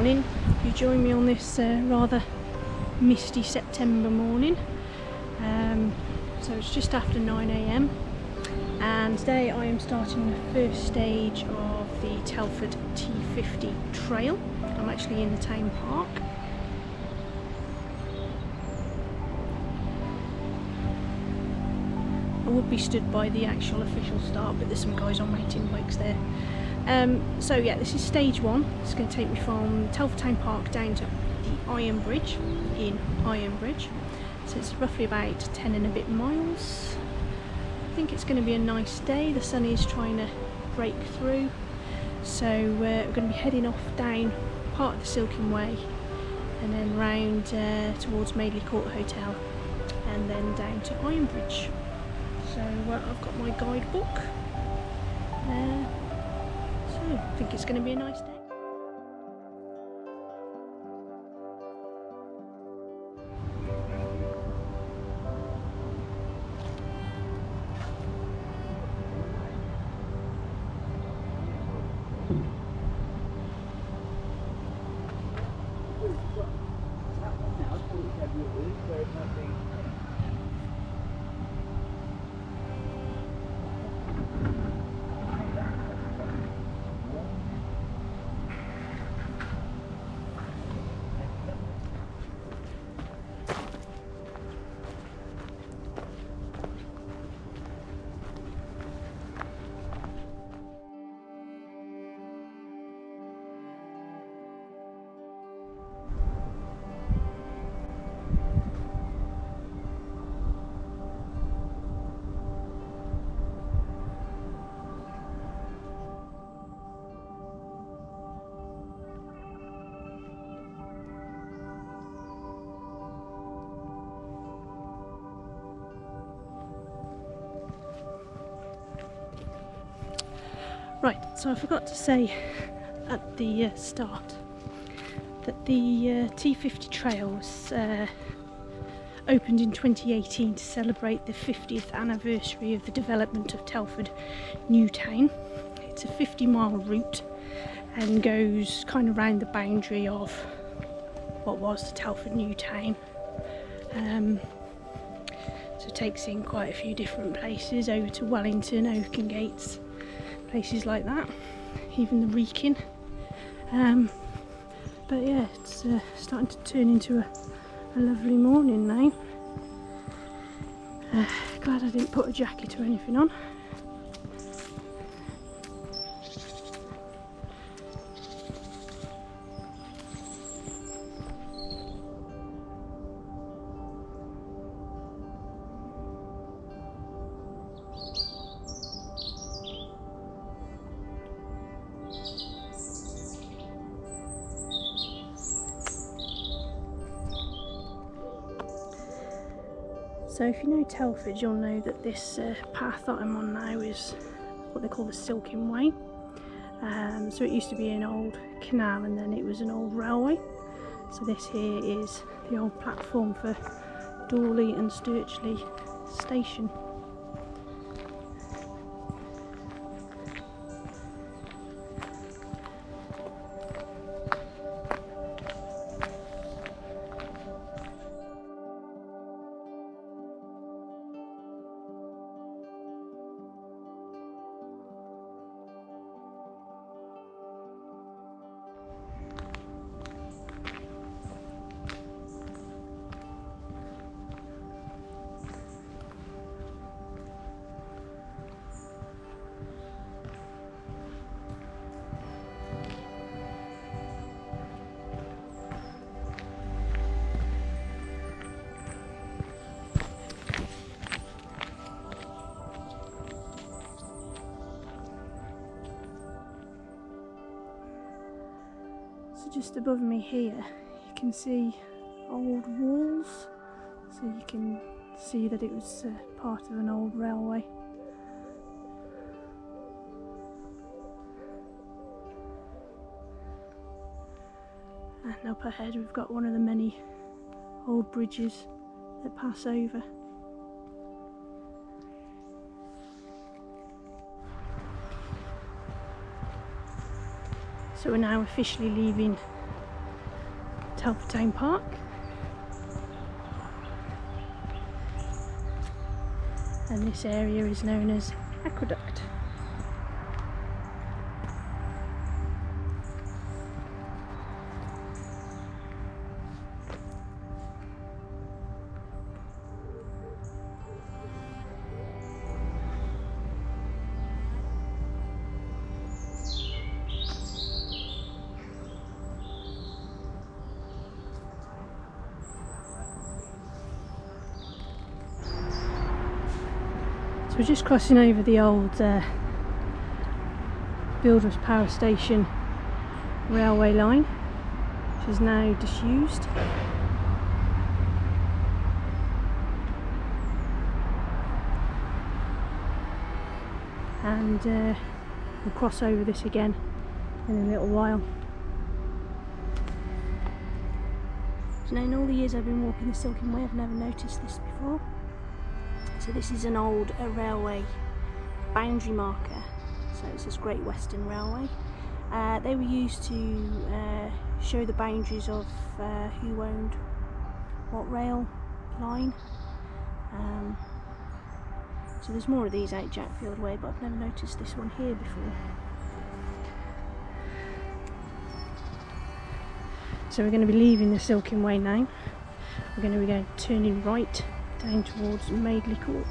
morning. You join me on this rather misty September morning. So it's just after 9 AM and today I am starting the first stage of the Telford T50 trail. I'm actually in the town park. I would be stood by the actual official start, but there's some guys on mountain bikes there. So yeah, this is stage one. It's going to take me from Telford Town Park down to the Ironbridge in Ironbridge. So it's roughly about 10 and a bit miles. I think it's going to be a nice day. The sun is trying to break through. So we're going to be heading off down part of the Silken Way and then round towards Madeley Court Hotel and then down to Ironbridge. So I've got my guidebook. So I think it's going to be a nice day. Right, so I forgot to say at the start that the T50 trail was opened in 2018 to celebrate the 50th anniversary of the development of Telford New Town. It's a 50-mile route and goes kind of round the boundary of what was the Telford New Town. So it takes in quite a few different places, over to Wellington, Oaken Gates, places like that, even the Wrekin. But yeah, it's starting to turn into a lovely morning now. Glad I didn't put a jacket or anything on. So if you know Telford, you'll know that this path that I'm on now is what they call the Silken Way. So it used to be an old canal and then it was an old railway. So this here is the old platform for Dawley and Sturchley station. So just above me here you can see old walls, so you can see that it was part of an old railway. And up ahead we've got one of the many old bridges that pass over. So we're now officially leaving Telford Town Park. And this area is known as Aqueduct. So we're just crossing over the old Builders Power Station railway line, which is now disused. And we'll cross over this again in a little while. So now in all the years I've been walking the Silken Way, I've never noticed this before. So this is an old railway boundary marker. So it says Great Western Railway. They were used to show the boundaries of who owned what rail line. So there's more of these out Jackfield Way, but I've never noticed this one here before. So we're going to be leaving the Silken Way now. We're going to be turning right down towards Madeley Court.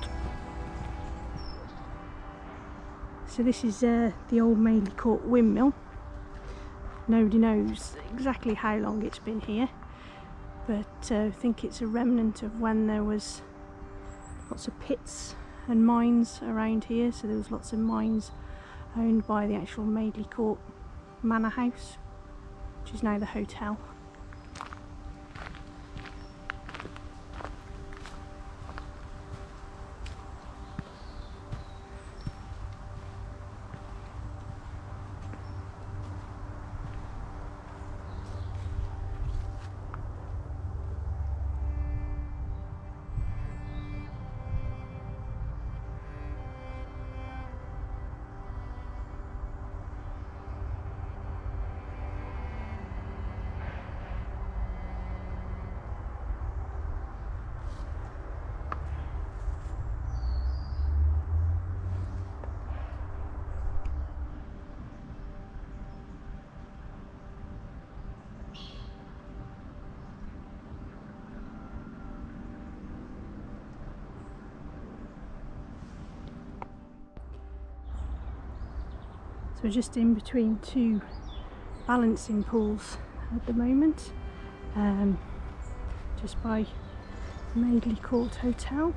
So this is the old Madeley Court windmill. Nobody knows exactly how long it's been here, but I think it's a remnant of when there was lots of pits and mines around here. So there was lots of mines owned by the actual Madeley Court Manor House, which is now the hotel. So we're just in between two balancing pools at the moment, just by Madeley Court Hotel.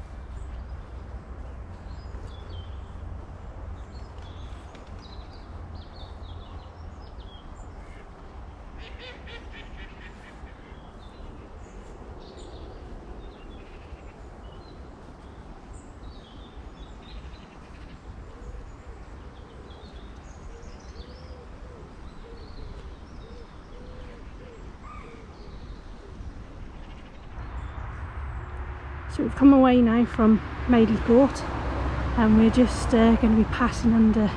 So we've come away now from Madeley Court, and we're just going to be passing under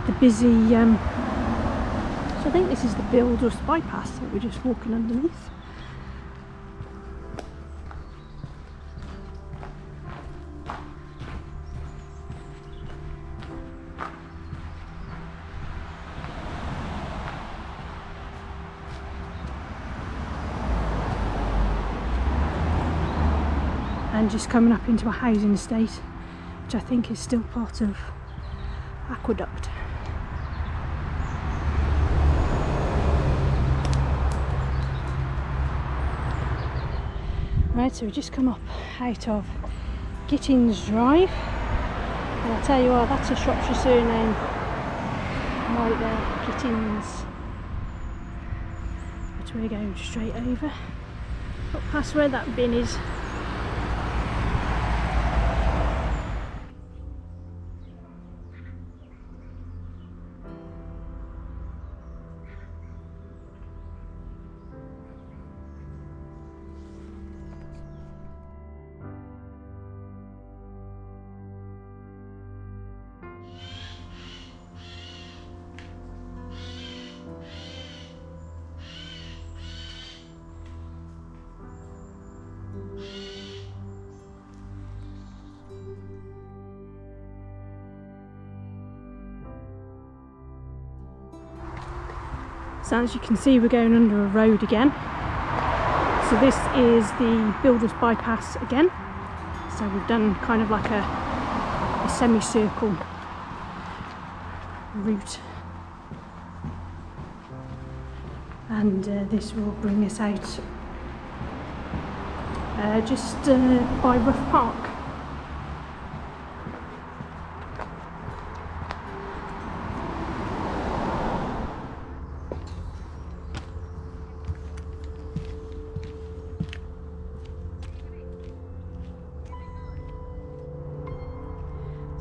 the busy, so I think this is the Builders bypass that we're just walking underneath. And just coming up into a housing estate, which I think is still part of Aqueduct. Right, so we just come up out of Gittins Drive, and I'll tell you what, that's a Shropshire surname right there, Gittins. But we're going straight over, up past where that bin is. So as you can see, we're going under a road again. So this is the Builders Bypass again. So we've done kind of like a semicircle route. And this will bring us out just by Rough Park.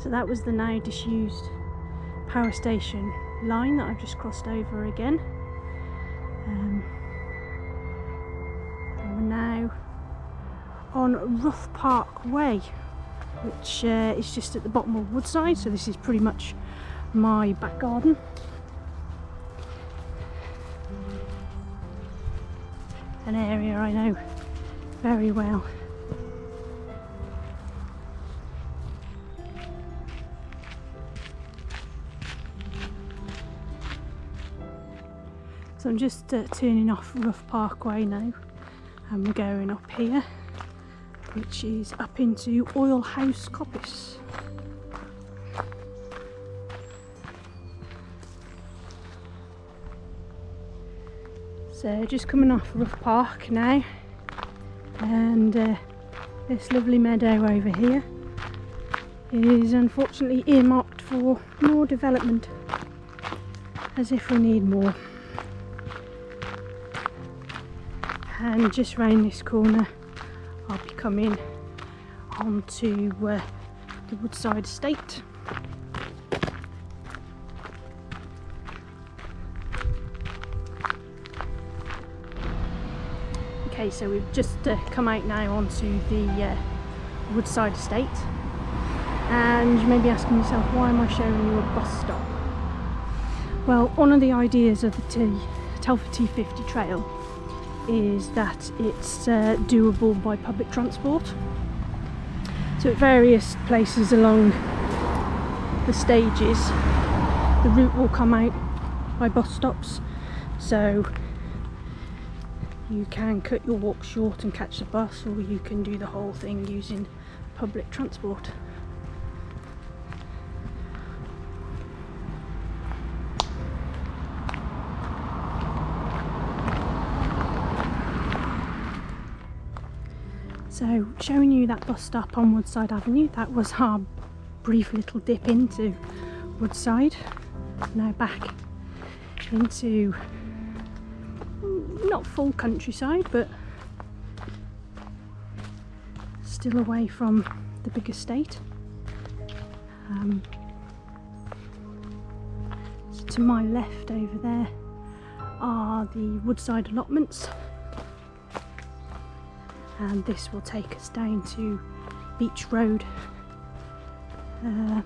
So that was the now disused power station line that I've just crossed over again. And we're now on Rough Park Way, which is just at the bottom of Woodside, so this is pretty much my back garden. An area I know very well. So I'm just turning off Rough Parkway now, and we're going up here, which is up into Oil House Coppice. So just coming off Rough Park now, and this lovely meadow over here is unfortunately earmarked for more development, as if we need more. And just round this corner I'll be coming onto the Woodside estate. Okay, so we've just come out now onto the Woodside estate, and you may be asking yourself, why am I showing you a bus stop? Well, one of the ideas of the Telford T50 trail is that it's doable by public transport. So at various places along the stages, the route will come out by bus stops, so you can cut your walk short and catch the bus, or you can do the whole thing using public transport. So showing you that bus stop on Woodside Avenue, that was our brief little dip into Woodside. Now back into not full countryside, but still away from the big estate. So to my left over there are the Woodside allotments, and this will take us down to Beach Road at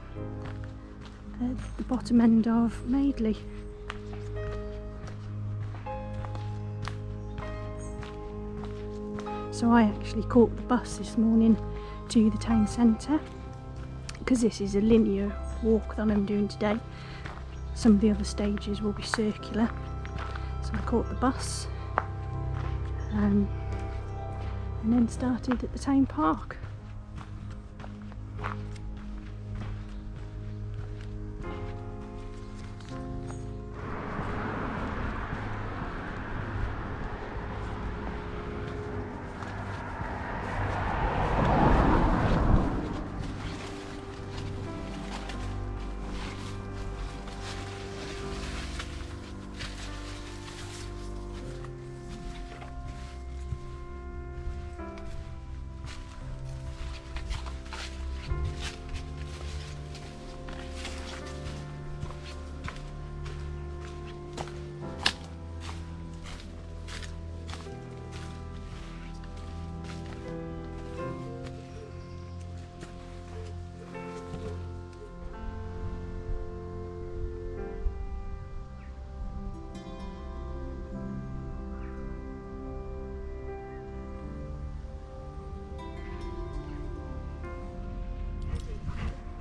the bottom end of Madeley. So I actually caught the bus this morning to the town centre, because this is a linear walk that I'm doing today. Some of the other stages will be circular. So I caught the bus and then started at the town park.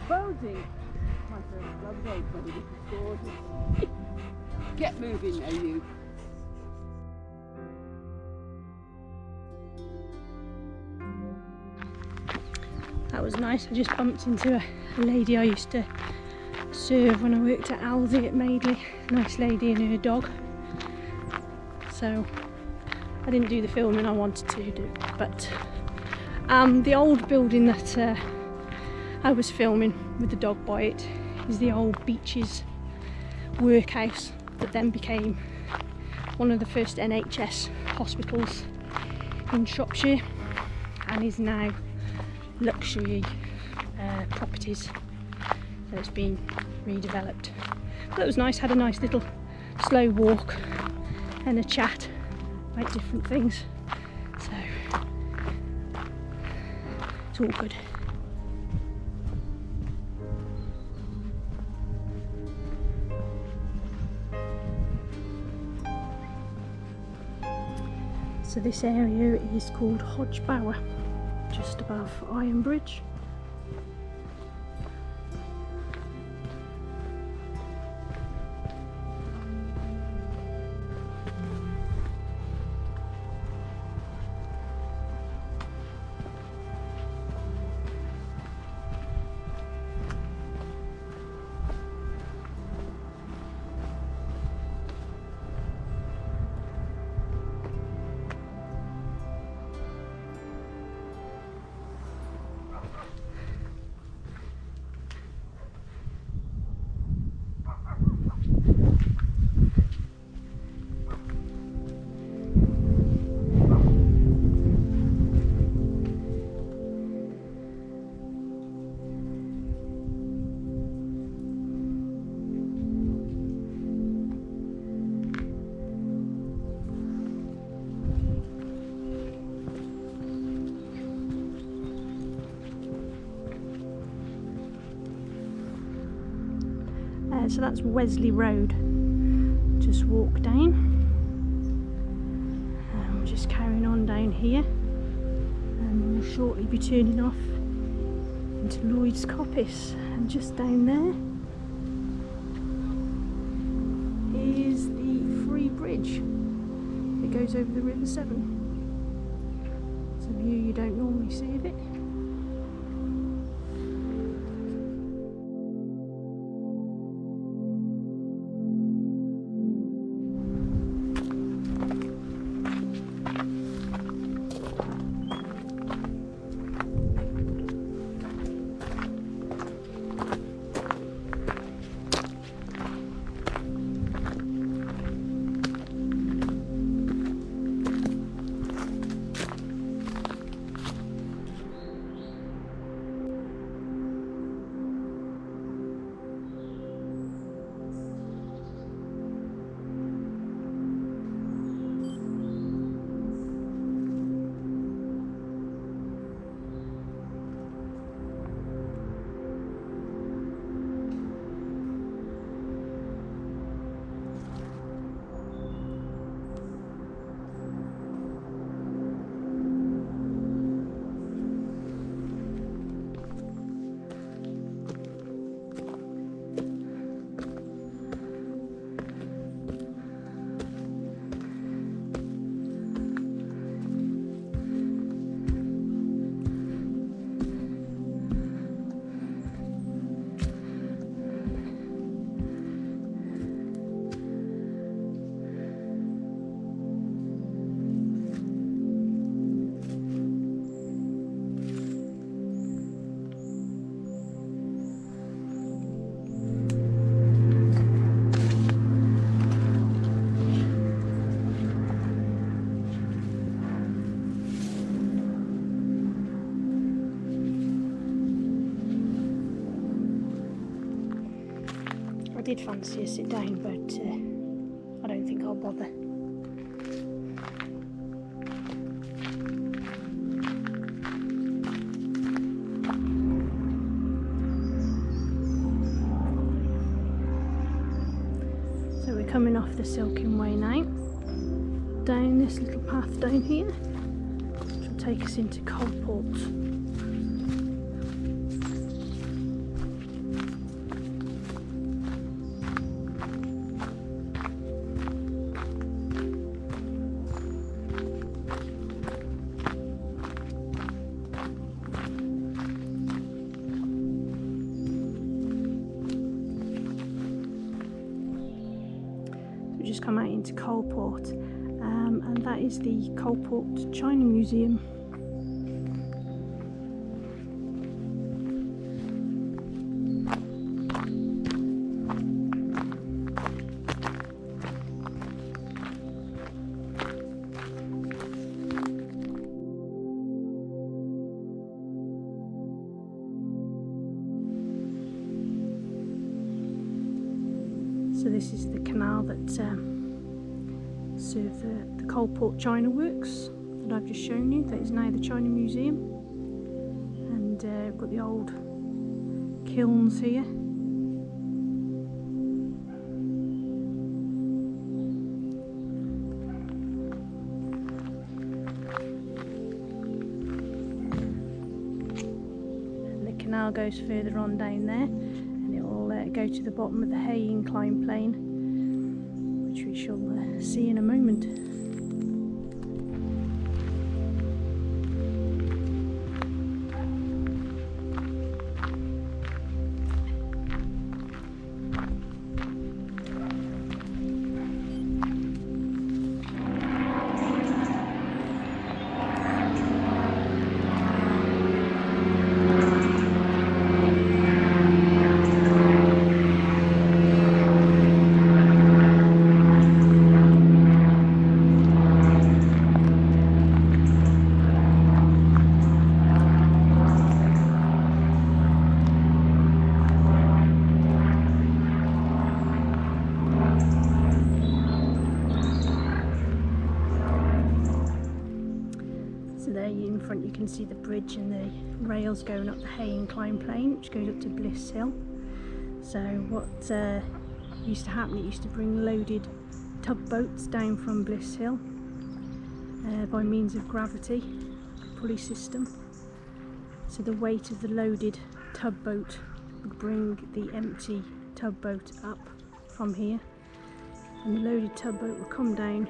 Rosie! My first love road, buddy. This is gorgeous. Get moving now, you. That was nice. I just bumped into a lady I used to serve when I worked at Aldi at Madeley. Nice lady and her dog. So I didn't do the filming I wanted to do, but the old building that I was filming with the dog by it is the old Beaches workhouse that then became one of the first NHS hospitals in Shropshire and is now luxury properties. So it's been redeveloped. But it was nice, had a nice little slow walk and a chat about different things. So it's all good. So this area is called Hodgebower, just above Ironbridge. So that's Wesley Road. Just walk down. We're just carrying on down here, and we'll shortly be turning off into Lloyd's Coppice. And just down there is the Free Bridge. It goes over the River Severn. It's a view you don't normally see of it. I did fancy a sit down, but I don't think I'll bother. So we're coming off the Silken Way now, down this little path down here, which will take us into Coalport. come out into Coalport, and that is the Coalport China Museum. So this is the canal that served the Coalport China Works that I've just shown you. That is now the China Museum, and we've got the old kilns here. And the canal goes further on down there, and it will go to the bottom of the Hay incline plane, which we shall see in a moment. There in front you can see the bridge and the rails going up the Hay incline plane, which goes up to Bliss Hill. So what used to happen, it used to bring loaded tugboats down from Bliss Hill by means of gravity pulley system. So the weight of the loaded tugboat would bring the empty tugboat up from here, and the loaded tugboat would come down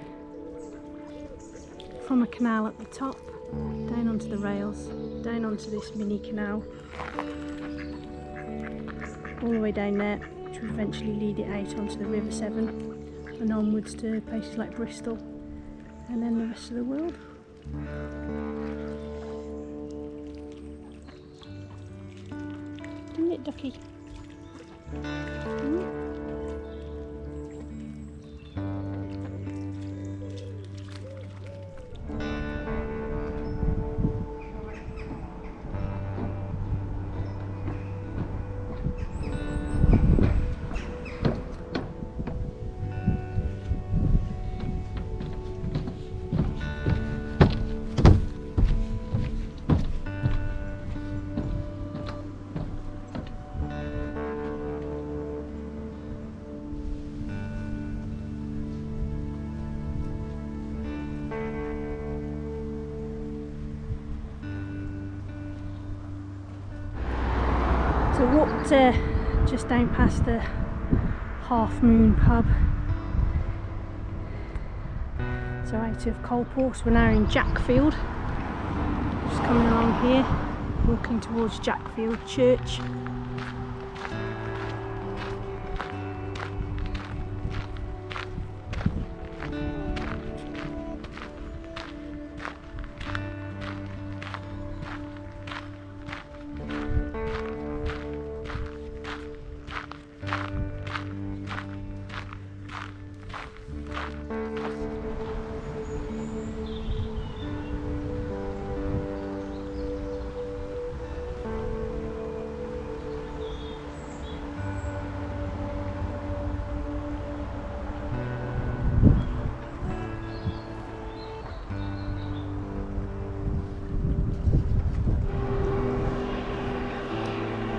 from a canal at the top, down onto the rails, down onto this mini canal, all the way down there, which would eventually lead it out onto the River Severn and onwards to places like Bristol and then the rest of the world. Isn't it, Ducky? So walked just down past the Half Moon pub. So out of Coalport, we're now in Jackfield. Just coming along here, walking towards Jackfield Church.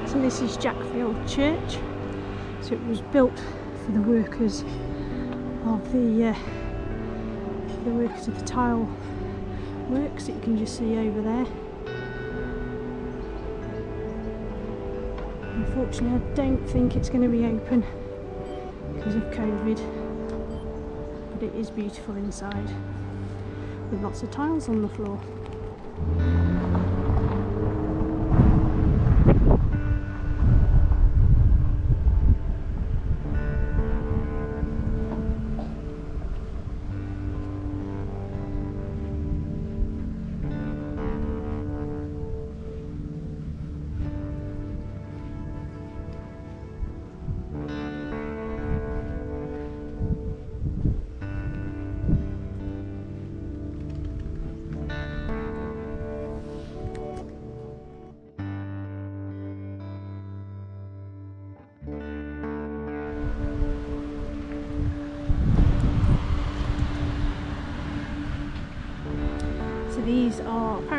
So this is Jackfield Church. So it was built for the workers of the tile works that you can just see over there. Unfortunately, I don't think it's going to be open because of COVID, but it is beautiful inside with lots of tiles on the floor.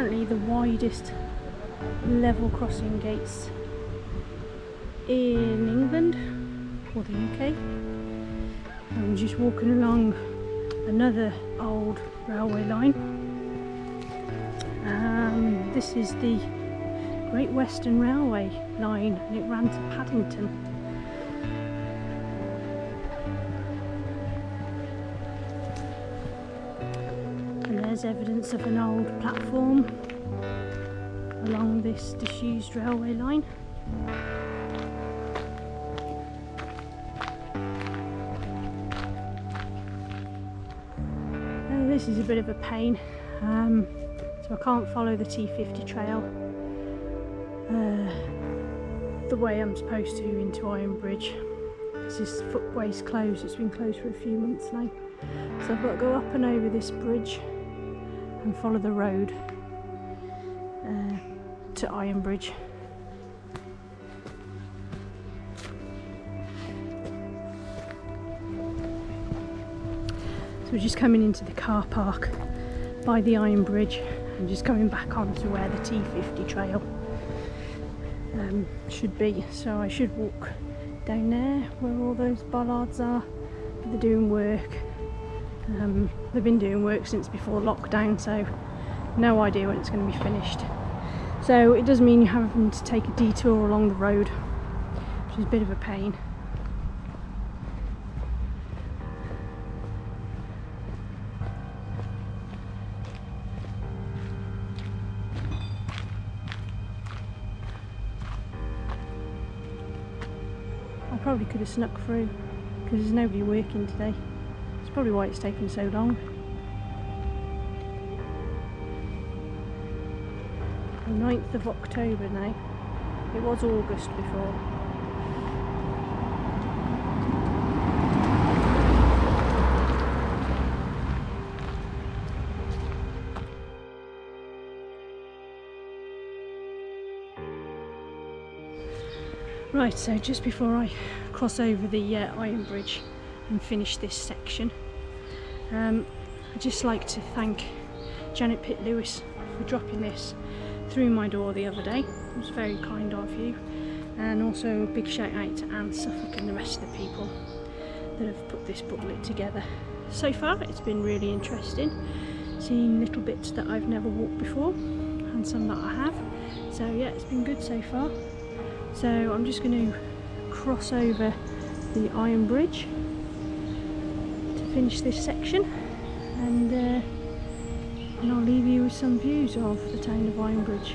apparently the widest level crossing gates in England or the UK. I'm just walking along another old railway line. This is the Great Western Railway line, and it ran to Paddington. And there's evidence of an old platform along this disused railway line. This is a bit of a pain, so I can't follow the T50 trail the way I'm supposed to into Ironbridge, because this footway's closed. It's been closed for a few months now, so I've got to go up and over this bridge and follow the road to Ironbridge. So we're just coming into the car park by the Ironbridge and just coming back onto where the T50 trail should be. So I should walk down there where all those bollards are. They're doing work. They've been doing work since before lockdown, so no idea when it's going to be finished. So it does mean you're having to take a detour along the road, which is a bit of a pain. I probably could have snuck through because there's nobody working today. That's probably why it's taken so long. The 9th of October now. It was August before. Right, so just before I cross over the Ironbridge and finish this section, I'd just like to thank Janet Pitt-Lewis for dropping this through my door the other day. It was very kind of you, and also a big shout out to Anne Suffolk and the rest of the people that have put this booklet together. So far it's been really interesting, seeing little bits that I've never walked before and some that I have. So yeah, it's been good so far. So I'm just going to cross over the Ironbridge to finish this section, and I'll leave you with some views of the town of Ironbridge.